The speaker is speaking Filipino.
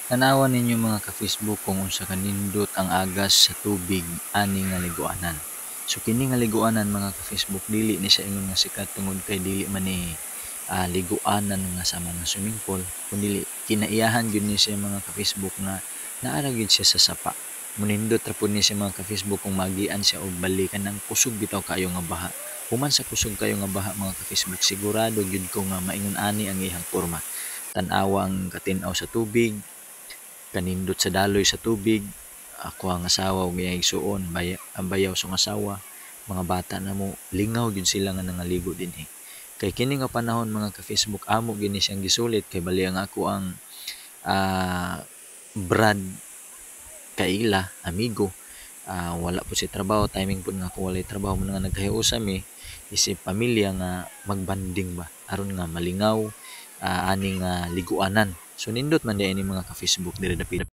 Tanawan ninyo mga ka-Facebook kung unsa kanindot ang agas sa tubig ani nga liguanan. So kini nga liguanan mga ka-Facebook dili ni sa ingon nga sikat tungod kay dili man ni liguanan nga sama ng swimming pool kundi kinaiyahan gyud ni siya mga ka-Facebook nga naara gyud siya sa sapa. Munindot ra pud ni siya mga ka-Facebook kung magian siya og balikan ng kusog bitaw kayo nga baha. Human sa kusog kayo nga baha mga ka-Facebook sigurado gyud ko nga maingon ani ang iyang porma. Tan-awa ang katin-aw sa tubig, kanindot sa daloy sa tubig, ako ang asawa ug iyang igsuon, ang bayaw sa asawa, mga bata na mo, lingaw gyud sila nga nangaligo dinhi. Kay kini nga panahon mga ka-Facebook amo gini siyang gisulit kay bali ang ako ang brad kaila, amigo. Wala po si trabaho, timing po nga ako walay trabaho mo nga nagkahiusa mi, isip pamilya nga magbanding ba aron nga malingaw aning liguanan. So nindot man di ini mga ka-Facebook diri dapit